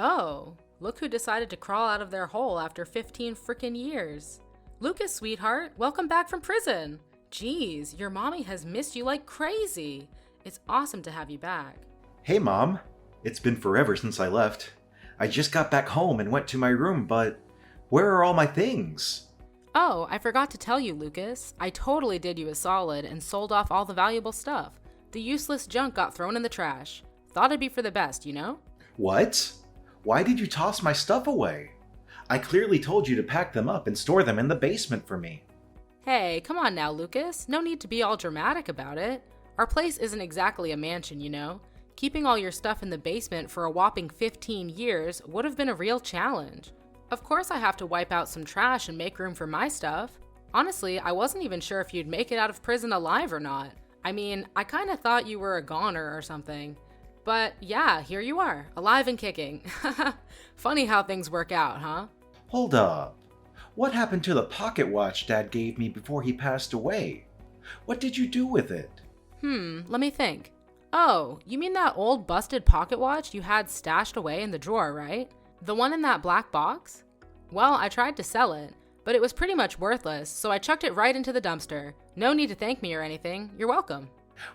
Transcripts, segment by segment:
Oh, look who decided to crawl out of their hole after 15 frickin' years. Lucas, sweetheart, welcome back from prison. Geez, your mommy has missed you like crazy. It's awesome to have you back. Hey, Mom. It's been forever since I left. I just got back home and went to my room, but where are all my things? Oh, I forgot to tell you, Lucas. I totally did you a solid and sold off all the valuable stuff. The useless junk got thrown in the trash. Thought it'd be for the best, you know? What? Why did you toss my stuff away? I clearly told you to pack them up and store them in the basement for me. Hey, come on now, Lucas. No need to be all dramatic about it. Our place isn't exactly a mansion, you know? Keeping all your stuff in the basement for a whopping 15 years would have been a real challenge. Of course I have to wipe out some trash and make room for my stuff. Honestly, I wasn't even sure if you'd make it out of prison alive or not. I mean, I kinda thought you were a goner or something. But yeah, here you are, alive and kicking. Funny how things work out, huh? Hold up. What happened to the pocket watch Dad gave me before he passed away? What did you do with it? Let me think. Oh, you mean that old busted pocket watch you had stashed away in the drawer, right? The one in that black box? Well, I tried to sell it, but it was pretty much worthless, so I chucked it right into the dumpster. No need to thank me or anything. You're welcome.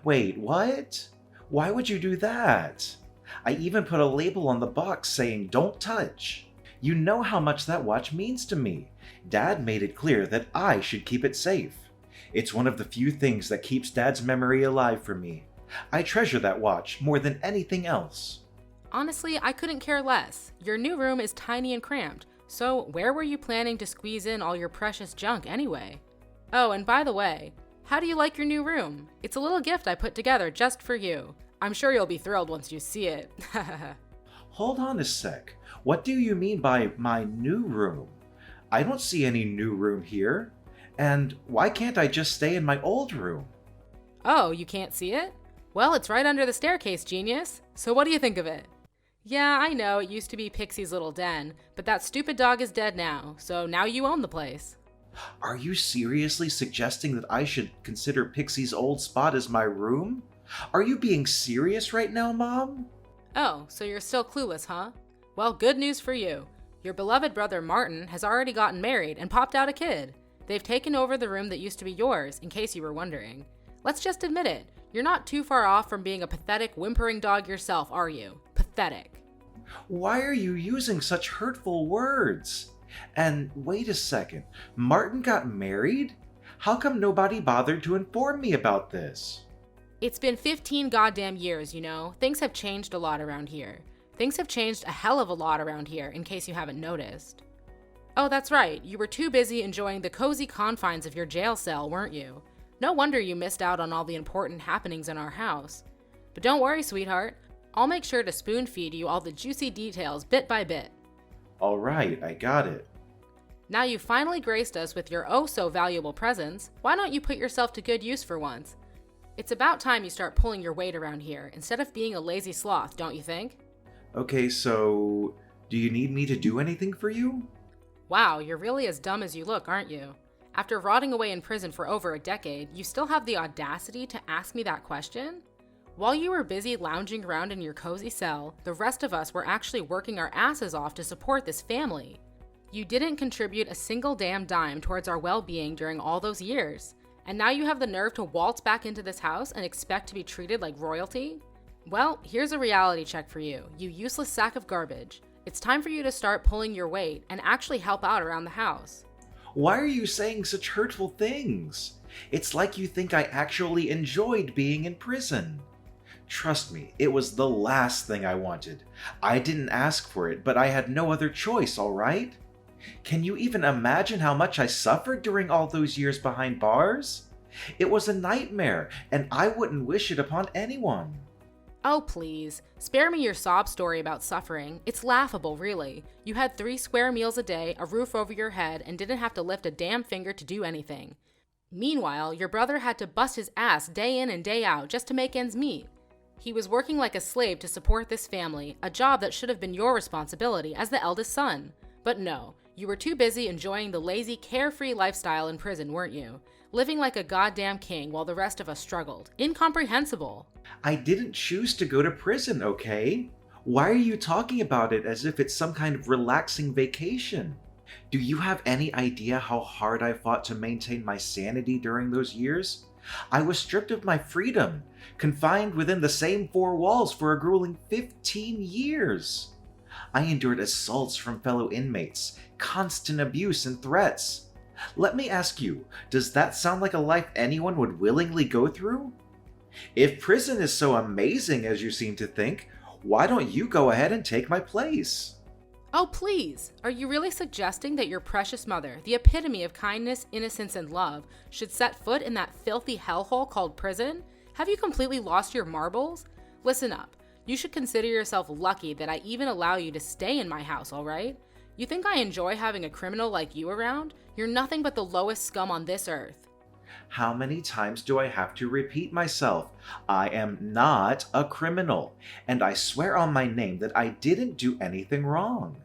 Wait, what? Why would you do that? I even put a label on the box saying, "Don't touch." You know how much that watch means to me. Dad made it clear that I should keep it safe. It's one of the few things that keeps Dad's memory alive for me. I treasure that watch more than anything else. Honestly, I couldn't care less. Your new room is tiny and cramped, so where were you planning to squeeze in all your precious junk anyway? Oh, and by the way, how do you like your new room? It's a little gift I put together just for you. I'm sure you'll be thrilled once you see it. Hold on a sec. What do you mean by my new room? I don't see any new room here. And why can't I just stay in my old room? Oh, you can't see it? Well, it's right under the staircase, genius. So what do you think of it? Yeah, I know, it used to be Pixie's little den, but that stupid dog is dead now, so now you own the place. Are you seriously suggesting that I should consider Pixie's old spot as my room? Are you being serious right now, Mom? Oh, so you're still clueless, huh? Well, good news for you. Your beloved brother Martin has already gotten married and popped out a kid. They've taken over the room that used to be yours, in case you were wondering. Let's just admit it. You're not too far off from being a pathetic, whimpering dog yourself, are you? Pathetic. Why are you using such hurtful words? And wait a second, Martin got married? How come nobody bothered to inform me about this? It's been 15 goddamn years, you know. Things have changed a lot around here. Things have changed a hell of a lot around here, in case you haven't noticed. Oh, that's right. You were too busy enjoying the cozy confines of your jail cell, weren't you? No wonder you missed out on all the important happenings in our house. But don't worry, sweetheart. I'll make sure to spoon feed you all the juicy details bit by bit. All right, I got it. Now you've finally graced us with your oh-so-valuable presence, why don't you put yourself to good use for once? It's about time you start pulling your weight around here, instead of being a lazy sloth, don't you think? Okay, so do you need me to do anything for you? Wow, you're really as dumb as you look, aren't you? After rotting away in prison for over a decade, you still have the audacity to ask me that question? While you were busy lounging around in your cozy cell, the rest of us were actually working our asses off to support this family. You didn't contribute a single damn dime towards our well-being during all those years. And now you have the nerve to waltz back into this house and expect to be treated like royalty? Well, here's a reality check for you, you useless sack of garbage. It's time for you to start pulling your weight and actually help out around the house. Why are you saying such hurtful things? It's like you think I actually enjoyed being in prison. Trust me, it was the last thing I wanted. I didn't ask for it, but I had no other choice, all right? Can you even imagine how much I suffered during all those years behind bars? It was a nightmare, and I wouldn't wish it upon anyone. Oh, please. Spare me your sob story about suffering. It's laughable, really. You had 3 square meals a day, a roof over your head, and didn't have to lift a damn finger to do anything. Meanwhile, your brother had to bust his ass day in and day out just to make ends meet. He was working like a slave to support this family, a job that should have been your responsibility as the eldest son. But no, you were too busy enjoying the lazy, carefree lifestyle in prison, weren't you? Living like a goddamn king while the rest of us struggled. Incomprehensible. I didn't choose to go to prison, okay? Why are you talking about it as if it's some kind of relaxing vacation? Do you have any idea how hard I fought to maintain my sanity during those years? I was stripped of my freedom, confined within the same four walls for a grueling 15 years. I endured assaults from fellow inmates, constant abuse and threats. Let me ask you, does that sound like a life anyone would willingly go through? If prison is so amazing as you seem to think, why don't you go ahead and take my place? Oh, please! Are you really suggesting that your precious mother, the epitome of kindness, innocence, and love, should set foot in that filthy hellhole called prison? Have you completely lost your marbles? Listen up. You should consider yourself lucky that I even allow you to stay in my house, alright? You think I enjoy having a criminal like you around? You're nothing but the lowest scum on this earth. How many times do I have to repeat myself? I am not a criminal, and I swear on my name that I didn't do anything wrong.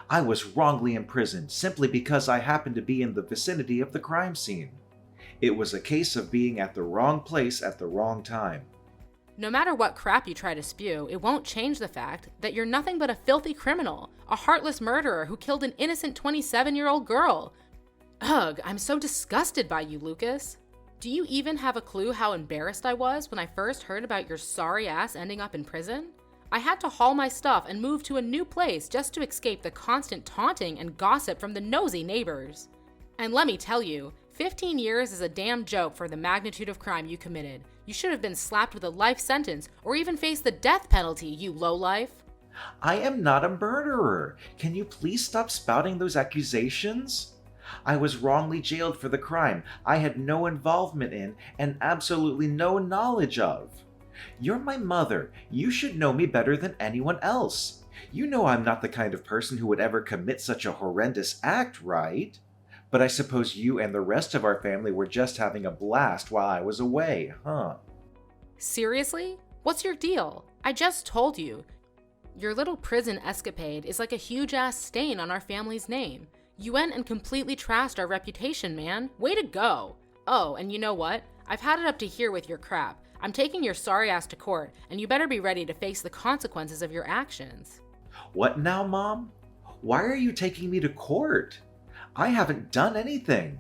I was wrongly imprisoned simply because I happened to be in the vicinity of the crime scene. It was a case of being at the wrong place at the wrong time. No matter what crap you try to spew, it won't change the fact that you're nothing but a filthy criminal, a heartless murderer who killed an innocent 27-year-old girl. Ugh, I'm so disgusted by you, Lucas. Do you even have a clue how embarrassed I was when I first heard about your sorry ass ending up in prison? I had to haul my stuff and move to a new place just to escape the constant taunting and gossip from the nosy neighbors. And let me tell you, 15 years is a damn joke for the magnitude of crime you committed. You should have been slapped with a life sentence or even faced the death penalty, you lowlife. I am not a murderer. Can you please stop spouting those accusations? I was wrongly jailed for the crime I had no involvement in and absolutely no knowledge of. You're my mother. You should know me better than anyone else. You know I'm not the kind of person who would ever commit such a horrendous act, right? But I suppose you and the rest of our family were just having a blast while I was away, huh? Seriously? What's your deal? I just told you. Your little prison escapade is like a huge-ass stain on our family's name. You went and completely trashed our reputation, man. Way to go. Oh, and you know what? I've had it up to here with your crap. I'm taking your sorry ass to court, and you better be ready to face the consequences of your actions. What now, Mom? Why are you taking me to court? I haven't done anything.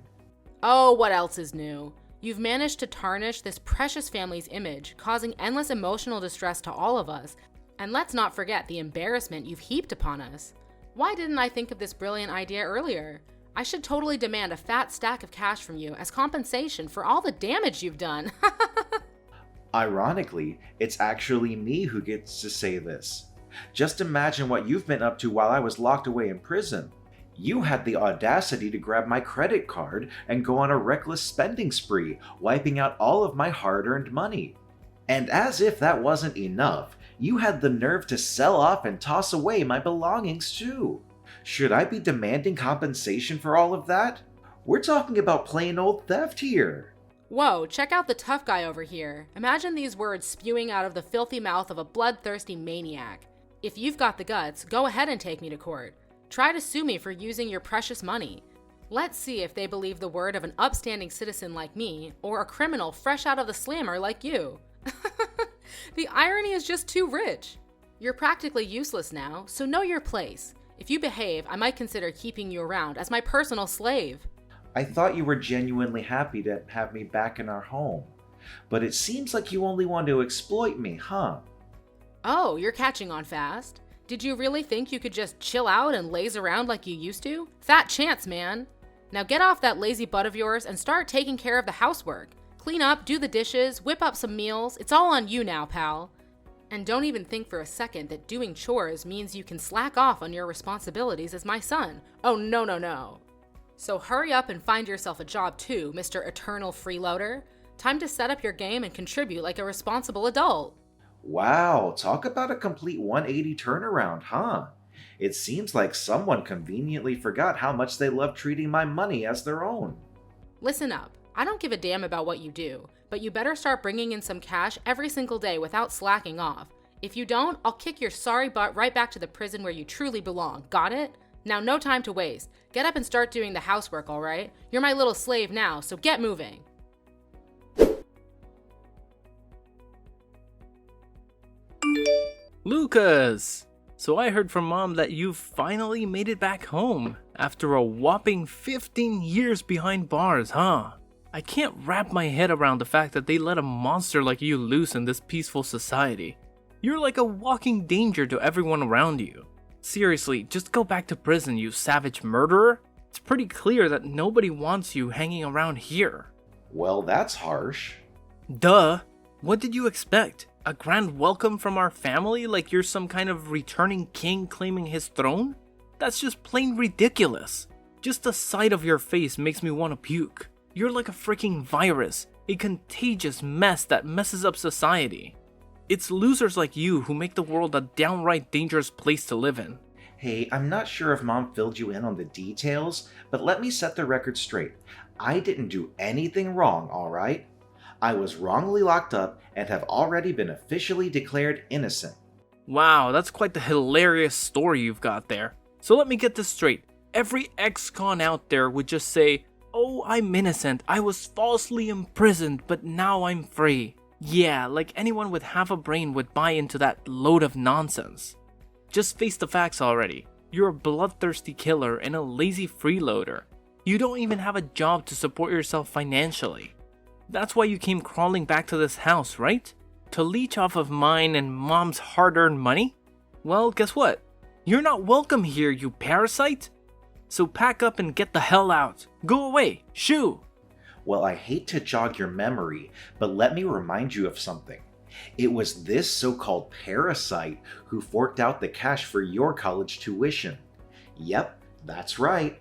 Oh, what else is new? You've managed to tarnish this precious family's image, causing endless emotional distress to all of us. And let's not forget the embarrassment you've heaped upon us. Why didn't I think of this brilliant idea earlier? I should totally demand a fat stack of cash from you as compensation for all the damage you've done. Ironically, it's actually me who gets to say this. Just imagine what you've been up to while I was locked away in prison. You had the audacity to grab my credit card and go on a reckless spending spree, wiping out all of my hard-earned money. And as if that wasn't enough, you had the nerve to sell off and toss away my belongings too. Should I be demanding compensation for all of that? We're talking about plain old theft here. Whoa, check out the tough guy over here. Imagine these words spewing out of the filthy mouth of a bloodthirsty maniac. If you've got the guts, go ahead and take me to court. Try to sue me for using your precious money. Let's see if they believe the word of an upstanding citizen like me, or a criminal fresh out of the slammer like you. The irony is just too rich. You're practically useless now, so know your place. If you behave, I might consider keeping you around as my personal slave. I thought you were genuinely happy to have me back in our home. But it seems like you only want to exploit me, huh? Oh, you're catching on fast. Did you really think you could just chill out and laze around like you used to? Fat chance, man. Now get off that lazy butt of yours and start taking care of the housework. Clean up, do the dishes, whip up some meals. It's all on you now, pal. And don't even think for a second that doing chores means you can slack off on your responsibilities as my son. Oh, no, no, no. So hurry up and find yourself a job too, Mr. Eternal Freeloader. Time to set up your game and contribute like a responsible adult. Wow, talk about a complete 180 turnaround, huh? It seems like someone conveniently forgot how much they love treating my money as their own. Listen up. I don't give a damn about what you do, but you better start bringing in some cash every single day without slacking off. If you don't, I'll kick your sorry butt right back to the prison where you truly belong. Got it? Now, no time to waste. Get up and start doing the housework, all right? You're my little slave now, so get moving. Lucas! So I heard from Mom that you finally made it back home after a whopping 15 years behind bars, huh? I can't wrap my head around the fact that they let a monster like you loose in this peaceful society. You're like a walking danger to everyone around you. Seriously, just go back to prison, you savage murderer. It's pretty clear that nobody wants you hanging around here. Well, that's harsh. Duh! What did you expect? A grand welcome from our family like you're some kind of returning king claiming his throne? That's just plain ridiculous. Just the sight of your face makes me want to puke. You're like a freaking virus, a contagious mess that messes up society. It's losers like you who make the world a downright dangerous place to live in. Hey, I'm not sure if Mom filled you in on the details, but let me set the record straight. I didn't do anything wrong, alright? I was wrongly locked up and have already been officially declared innocent. Wow, that's quite the hilarious story you've got there. So let me get this straight. Every ex-con out there would just say, "Oh, I'm innocent. I was falsely imprisoned, but now I'm free." Yeah, like anyone with half a brain would buy into that load of nonsense. Just face the facts already. You're a bloodthirsty killer and a lazy freeloader. You don't even have a job to support yourself financially. That's why you came crawling back to this house, right? To leech off of mine and Mom's hard-earned money? Well, guess what? You're not welcome here, you parasite! So pack up and get the hell out. Go away. Shoo! Well, I hate to jog your memory, but let me remind you of something. It was this so-called parasite who forked out the cash for your college tuition. Yep, that's right.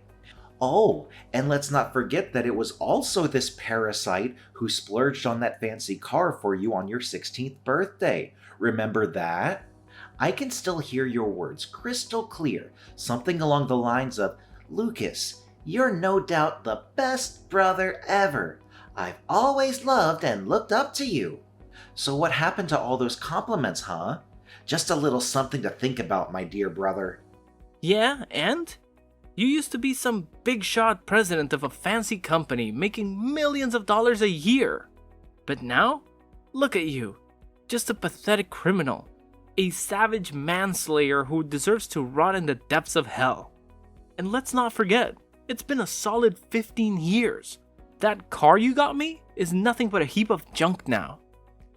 Oh, and let's not forget that it was also this parasite who splurged on that fancy car for you on your 16th birthday. Remember that? I can still hear your words crystal clear, something along the lines of, "Lucas, you're no doubt the best brother ever. I've always loved and looked up to you." So what happened to all those compliments, huh? Just a little something to think about, my dear brother. Yeah, and? You used to be some big shot president of a fancy company making millions of dollars a year. But now, look at you. Just a pathetic criminal. A savage manslayer who deserves to rot in the depths of hell. And let's not forget, it's been a solid 15 years. That car you got me is nothing but a heap of junk now.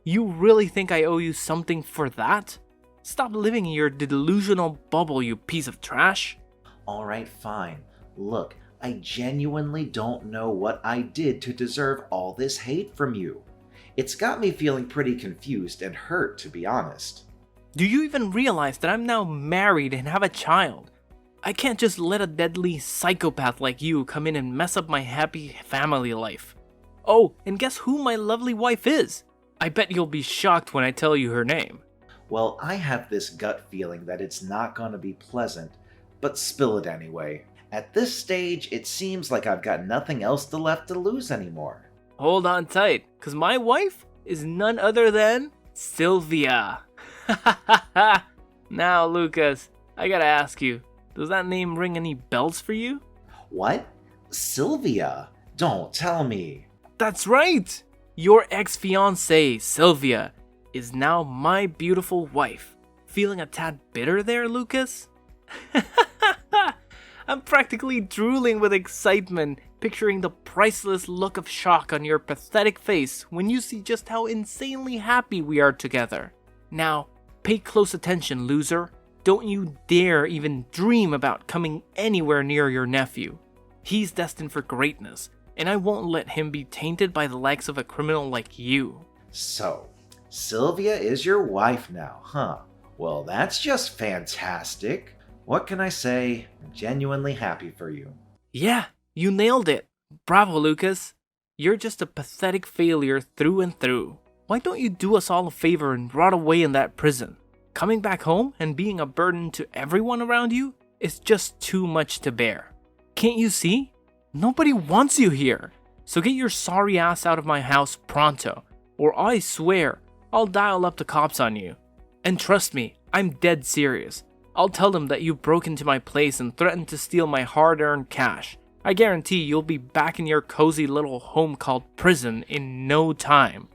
You really think I owe you something for that? Stop living in your delusional bubble, you piece of trash. Alright, fine. Look, I genuinely don't know what I did to deserve all this hate from you. It's got me feeling pretty confused and hurt, to be honest. Do you even realize that I'm now married and have a child? I can't just let a deadly psychopath like you come in and mess up my happy family life. Oh, and guess who my lovely wife is? I bet you'll be shocked when I tell you her name. Well, I have this gut feeling that it's not gonna be pleasant, but spill it anyway. At this stage, it seems like I've got nothing else left to lose anymore. Hold on tight, cause my wife is none other than Sylvia. Now, Lucas, I gotta ask you, does that name ring any bells for you? What? Sylvia? Don't tell me. That's right! Your ex-fiancée, Sylvia, is now my beautiful wife. Feeling a tad bitter there, Lucas? I'm practically drooling with excitement, picturing the priceless look of shock on your pathetic face when you see just how insanely happy we are together. Now, pay close attention, loser. Don't you dare even dream about coming anywhere near your nephew. He's destined for greatness, and I won't let him be tainted by the likes of a criminal like you. So, Sylvia is your wife now, huh? Well, that's just fantastic. What can I say? I'm genuinely happy for you. Yeah, you nailed it. Bravo, Lucas. You're just a pathetic failure through and through. Why don't you do us all a favor and rot away in that prison? Coming back home and being a burden to everyone around you is just too much to bear. Can't you see? Nobody wants you here. So get your sorry ass out of my house pronto, or I swear I'll dial up the cops on you. And trust me, I'm dead serious. I'll tell them that you broke into my place and threatened to steal my hard-earned cash. I guarantee you'll be back in your cozy little home called prison in no time.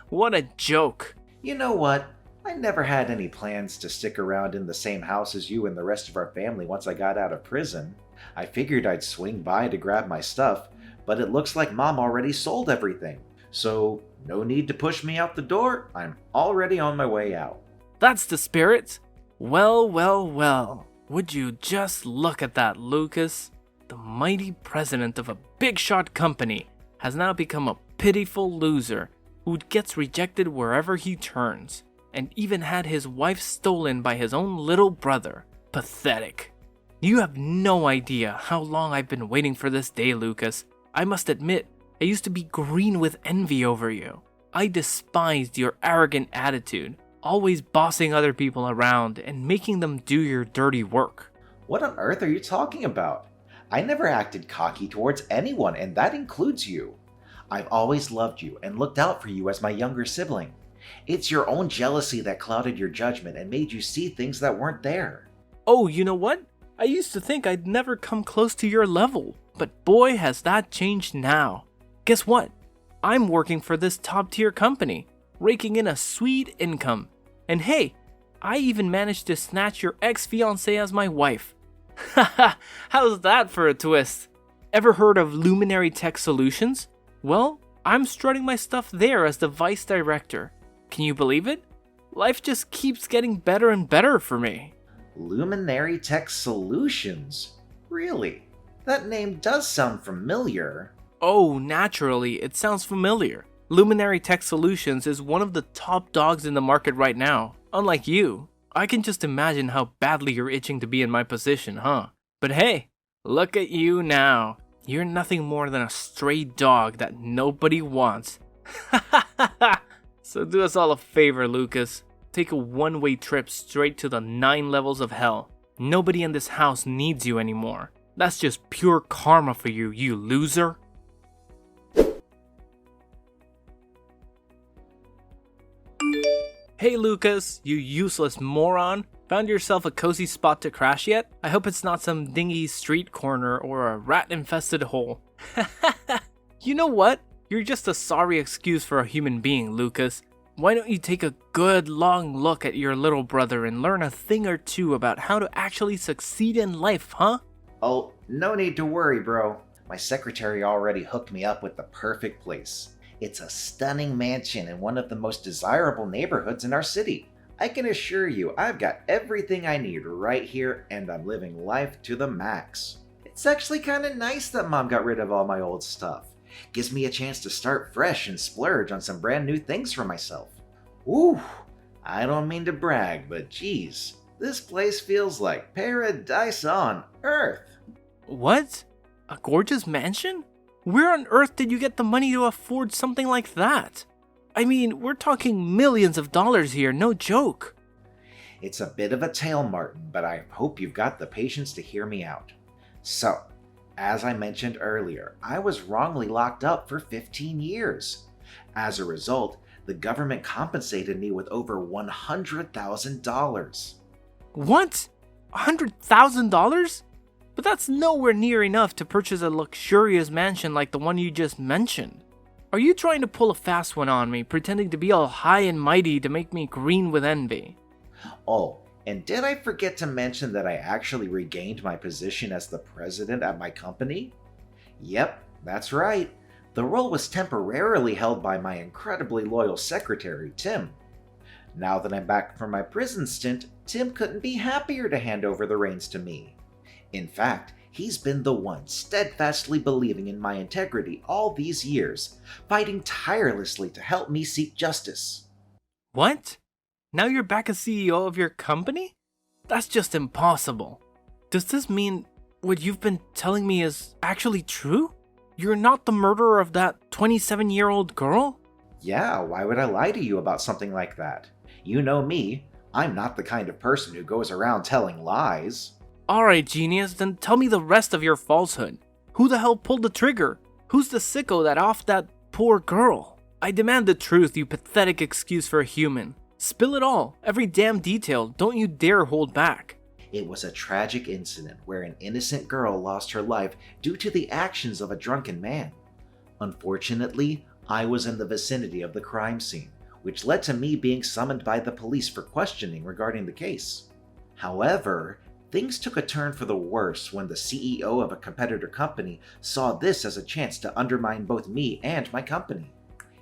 What a joke. You know what? I never had any plans to stick around in the same house as you and the rest of our family once I got out of prison. I figured I'd swing by to grab my stuff, but it looks like Mom already sold everything. So, no need to push me out the door. I'm already on my way out. That's the spirit. Well, well, well. Would you just look at that, Lucas? The mighty president of a big shot company has now become a pitiful loser who gets rejected wherever he turns, and even had his wife stolen by his own little brother. Pathetic. You have no idea how long I've been waiting for this day, Lucas. I must admit, I used to be green with envy over you. I despised your arrogant attitude, always bossing other people around and making them do your dirty work. What on earth are you talking about? I never acted cocky towards anyone, and that includes you. I've always loved you and looked out for you as my younger sibling. It's your own jealousy that clouded your judgment and made you see things that weren't there. Oh, you know what? I used to think I'd never come close to your level, but boy has that changed now. Guess what? I'm working for this top-tier company, raking in a sweet income. And hey, I even managed to snatch your ex-fiancée as my wife. Haha, how's that for a twist? Ever heard of Luminary Tech Solutions? Well, I'm strutting my stuff there as the vice director. Can you believe it? Life just keeps getting better and better for me. Luminary Tech Solutions? Really? That name does sound familiar. Oh, naturally, it sounds familiar. Luminary Tech Solutions is one of the top dogs in the market right now. Unlike you, I can just imagine how badly you're itching to be in my position, huh? But hey, look at you now. You're nothing more than a stray dog that nobody wants. So do us all a favor, Lucas. Take a one-way trip straight to the 9 levels of hell. Nobody in this house needs you anymore. That's just pure karma for you, you loser. Hey Lucas, you useless moron. Found yourself a cozy spot to crash yet? I hope it's not some dingy street corner or a rat-infested hole. You know what? You're just a sorry excuse for a human being, Lucas. Why don't you take a good long look at your little brother and learn a thing or two about how to actually succeed in life, huh? Oh, no need to worry, bro. My secretary already hooked me up with the perfect place. It's a stunning mansion in one of the most desirable neighborhoods in our city. I can assure you I've got everything I need right here, and I'm living life to the max. It's actually kind of nice that Mom got rid of all my old stuff. Gives me a chance to start fresh and splurge on some brand new things for myself. Ooh, I don't mean to brag, but geez, this place feels like paradise on Earth. What? A gorgeous mansion? Where on earth did you get the money to afford something like that? I mean, we're talking millions of dollars here, no joke. It's a bit of a tale, Martin, but I hope you've got the patience to hear me out. So, as I mentioned earlier, I was wrongly locked up for 15 years. As a result, the government compensated me with over $100,000. What? $100,000? But that's nowhere near enough to purchase a luxurious mansion like the one you just mentioned. Are you trying to pull a fast one on me, pretending to be all high and mighty to make me green with envy? Oh, and did I forget to mention that I actually regained my position as the president at my company? Yep, that's right. The role was temporarily held by my incredibly loyal secretary, Tim. Now that I'm back from my prison stint, Tim couldn't be happier to hand over the reins to me. In fact, he's been the one steadfastly believing in my integrity all these years, fighting tirelessly to help me seek justice. What? Now you're back as CEO of your company? That's just impossible. Does this mean what you've been telling me is actually true? You're not the murderer of that 27-year-old girl? Yeah, why would I lie to you about something like that? You know me, I'm not the kind of person who goes around telling lies. Alright, genius, then tell me the rest of your falsehood. Who the hell pulled the trigger? Who's the sicko that offed that poor girl? I demand the truth, you pathetic excuse for a human. Spill it all, every damn detail, don't you dare hold back. It was a tragic incident where an innocent girl lost her life due to the actions of a drunken man. Unfortunately, I was in the vicinity of the crime scene, which led to me being summoned by the police for questioning regarding the case. However, things took a turn for the worse when the CEO of a competitor company saw this as a chance to undermine both me and my company.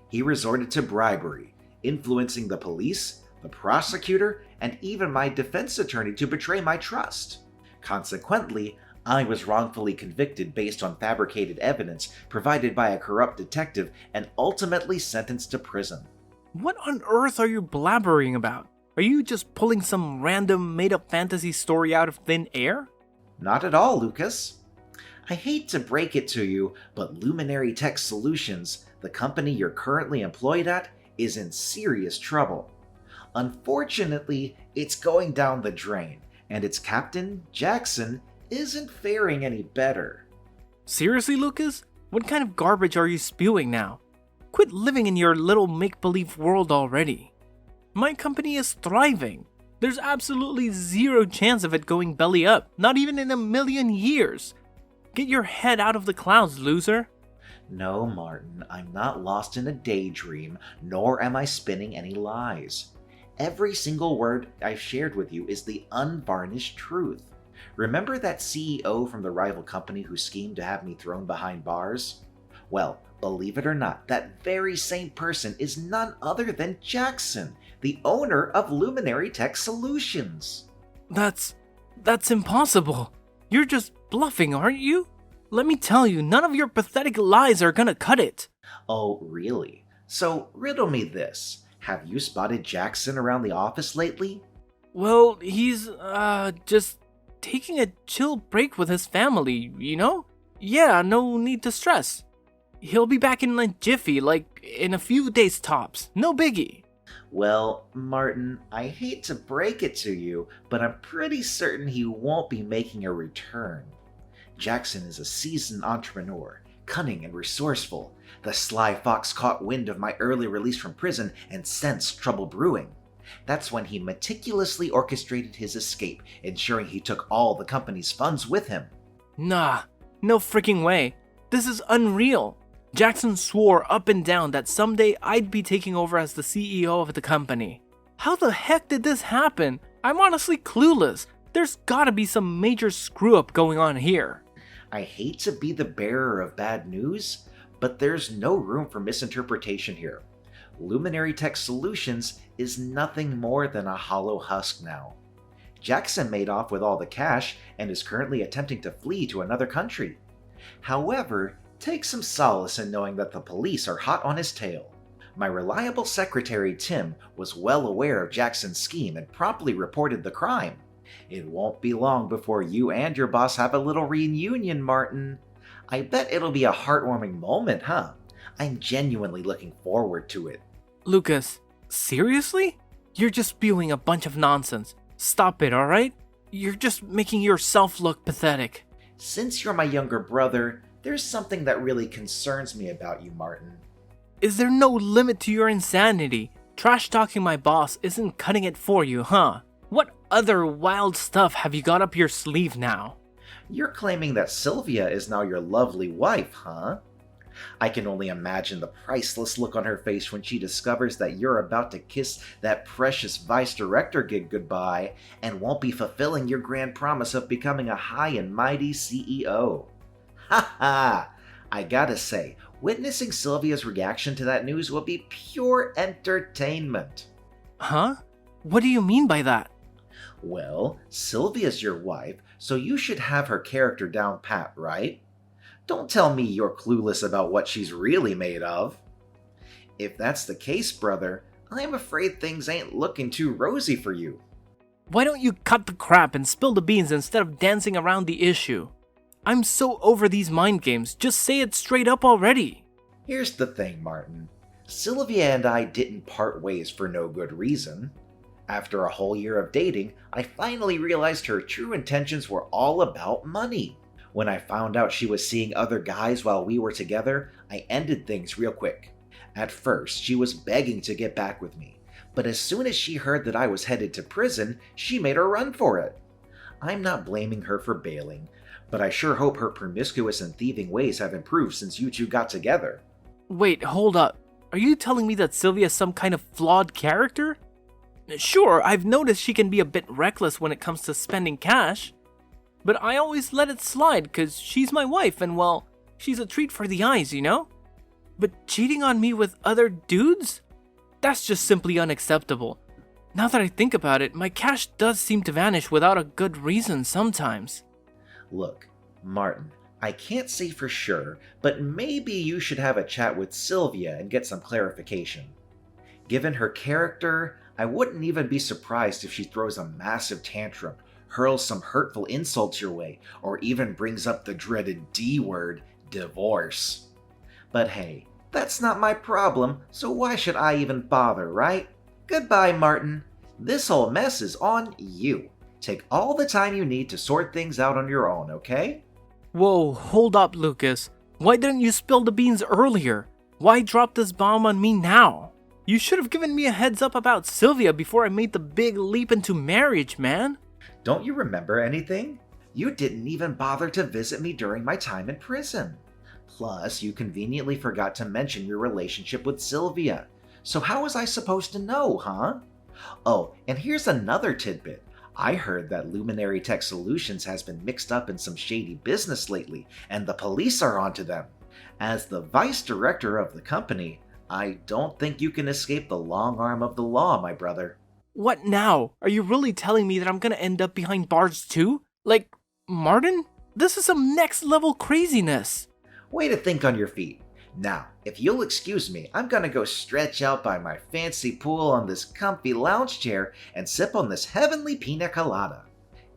He resorted to bribery, influencing the police, the prosecutor, and even my defense attorney to betray my trust. Consequently, I was wrongfully convicted based on fabricated evidence provided by a corrupt detective and ultimately sentenced to prison. What on earth are you blabbering about? Are you just pulling some random made-up fantasy story out of thin air? Not at all, Lucas. I hate to break it to you, but Luminary Tech Solutions, the company you're currently employed at, is in serious trouble. Unfortunately, it's going down the drain, and its captain, Jackson, isn't faring any better. Seriously, Lucas? What kind of garbage are you spewing now? Quit living in your little make-believe world already. My company is thriving. There's absolutely zero chance of it going belly up, not even in a million years. Get your head out of the clouds, loser. No, Martin, I'm not lost in a daydream, nor am I spinning any lies. Every single word I've shared with you is the unvarnished truth. Remember that CEO from the rival company who schemed to have me thrown behind bars? Well, believe it or not, that very same person is none other than Jackson, the owner of Luminary Tech Solutions. That's impossible. You're just bluffing, aren't you? Let me tell you, none of your pathetic lies are gonna cut it. Oh, really? So, riddle me this. Have you spotted Jackson around the office lately? Well, he's, just taking a chill break with his family, you know? Yeah, no need to stress. He'll be back in a jiffy, like in a few days tops. No biggie. Well, Martin, I hate to break it to you, but I'm pretty certain he won't be making a return. Jackson is a seasoned entrepreneur, cunning and resourceful. The sly fox caught wind of my early release from prison and sensed trouble brewing. That's when he meticulously orchestrated his escape, ensuring he took all the company's funds with him. Nah, no freaking way. This is unreal. Jackson swore up and down that someday I'd be taking over as the CEO of the company. How the heck did this happen? I'm honestly clueless. There's gotta be some major screw-up going on here. I hate to be the bearer of bad news, but there's no room for misinterpretation here. Luminary Tech Solutions is nothing more than a hollow husk now. Jackson made off with all the cash and is currently attempting to flee to another country. However, take some solace in knowing that the police are hot on his tail. My reliable secretary Tim was well aware of Jackson's scheme and promptly reported the crime. It won't be long before you and your boss have a little reunion, Martin. I bet it'll be a heartwarming moment, huh? I'm genuinely looking forward to it. Lucas, seriously? You're just spewing a bunch of nonsense. Stop it, alright? You're just making yourself look pathetic. Since you're my younger brother, there's something that really concerns me about you, Martin. Is there no limit to your insanity? Trash-talking my boss isn't cutting it for you, huh? What other wild stuff have you got up your sleeve now? You're claiming that Sylvia is now your lovely wife, huh? I can only imagine the priceless look on her face when she discovers that you're about to kiss that precious vice director gig goodbye and won't be fulfilling your grand promise of becoming a high and mighty CEO. Ha ha! I gotta say, witnessing Sylvia's reaction to that news will be pure entertainment. Huh? What do you mean by that? Well, Sylvia's your wife, so you should have her character down pat, right? Don't tell me you're clueless about what she's really made of. If that's the case, brother, I'm afraid things ain't looking too rosy for you. Why don't you cut the crap and spill the beans instead of dancing around the issue? I'm so over these mind games, just say it straight up already. Here's the thing, Martin. Sylvia and I didn't part ways for no good reason. After a whole year of dating, I finally realized her true intentions were all about money. When I found out she was seeing other guys while we were together, I ended things real quick. At first, she was begging to get back with me, but as soon as she heard that I was headed to prison, she made a run for it. I'm not blaming her for bailing, but I sure hope her promiscuous and thieving ways have improved since you two got together. Wait, hold up. Are you telling me that Sylvia is some kind of flawed character? Sure, I've noticed she can be a bit reckless when it comes to spending cash, but I always let it slide cause she's my wife and well, she's a treat for the eyes, you know? But cheating on me with other dudes? That's just simply unacceptable. Now that I think about it, my cash does seem to vanish without a good reason sometimes. Look, Martin, I can't say for sure, but maybe you should have a chat with Sylvia and get some clarification. Given her character, I wouldn't even be surprised if she throws a massive tantrum, hurls some hurtful insults your way, or even brings up the dreaded D word, divorce. But hey, that's not my problem, so why should I even bother, right? Goodbye, Martin. This whole mess is on you. Take all the time you need to sort things out on your own, okay? Whoa, hold up, Lucas. Why didn't you spill the beans earlier? Why drop this bomb on me now? You should have given me a heads up about Sylvia before I made the big leap into marriage, man. Don't you remember anything? You didn't even bother to visit me during my time in prison. Plus, you conveniently forgot to mention your relationship with Sylvia. So how was I supposed to know, huh? Oh, and here's another tidbit. I heard that Luminary Tech Solutions has been mixed up in some shady business lately, and the police are onto them. As the vice director of the company, I don't think you can escape the long arm of the law, my brother. What now? Are you really telling me that I'm gonna end up behind bars too? Like, Martin? This is some next level craziness. Way to think on your feet. Now, if you'll excuse me, I'm gonna go stretch out by my fancy pool on this comfy lounge chair and sip on this heavenly pina colada.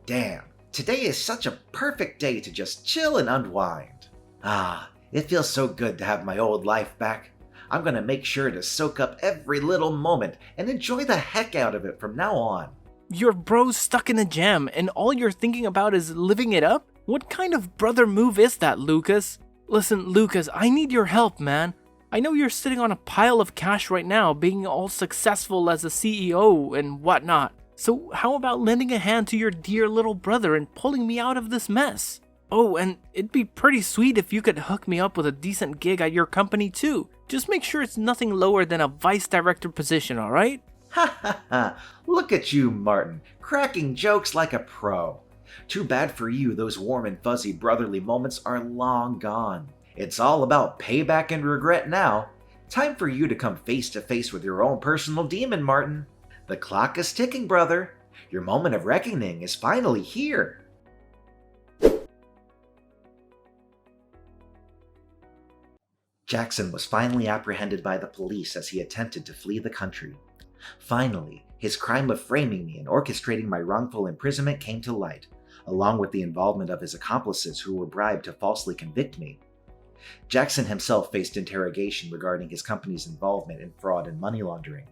Damn, today is such a perfect day to just chill and unwind. Ah, it feels so good to have my old life back. I'm gonna make sure to soak up every little moment and enjoy the heck out of it from now on. Your bro's stuck in a jam and all you're thinking about is living it up? What kind of brother move is that, Lucas? Listen, Lucas, I need your help, man. I know you're sitting on a pile of cash right now, being all successful as a CEO and whatnot. So how about lending a hand to your dear little brother and pulling me out of this mess? Oh, and it'd be pretty sweet if you could hook me up with a decent gig at your company too. Just make sure it's nothing lower than a vice director position, alright? Ha ha ha! Look at you, Martin, cracking jokes like a pro. Too bad for you, those warm and fuzzy brotherly moments are long gone. It's all about payback and regret now. Time for you to come face to face with your own personal demon, Martin. The clock is ticking, brother. Your moment of reckoning is finally here. Jackson was finally apprehended by the police as he attempted to flee the country. Finally, his crime of framing me and orchestrating my wrongful imprisonment came to light, along with the involvement of his accomplices who were bribed to falsely convict me. Jackson himself faced interrogation regarding his company's involvement in fraud and money laundering.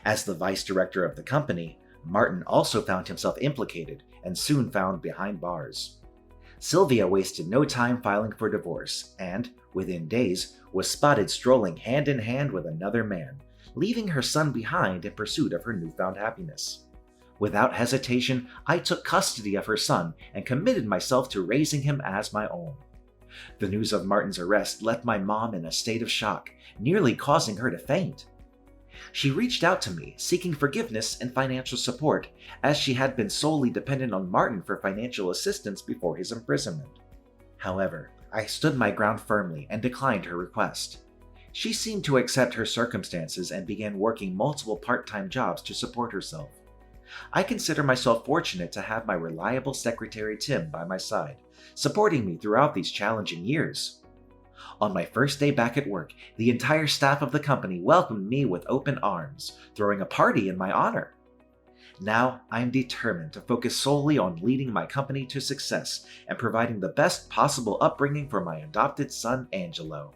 As the vice director of the company, Martin also found himself implicated and soon found behind bars. Sylvia wasted no time filing for divorce and, within days, was spotted strolling hand in hand with another man, leaving her son behind in pursuit of her newfound happiness. Without hesitation, I took custody of her son and committed myself to raising him as my own. The news of Martin's arrest left my mom in a state of shock, nearly causing her to faint. She reached out to me, seeking forgiveness and financial support, as she had been solely dependent on Martin for financial assistance before his imprisonment. However, I stood my ground firmly and declined her request. She seemed to accept her circumstances and began working multiple part-time jobs to support herself. I consider myself fortunate to have my reliable secretary Tim by my side, supporting me throughout these challenging years. On my first day back at work, the entire staff of the company welcomed me with open arms, throwing a party in my honor. Now, I am determined to focus solely on leading my company to success and providing the best possible upbringing for my adopted son, Angelo.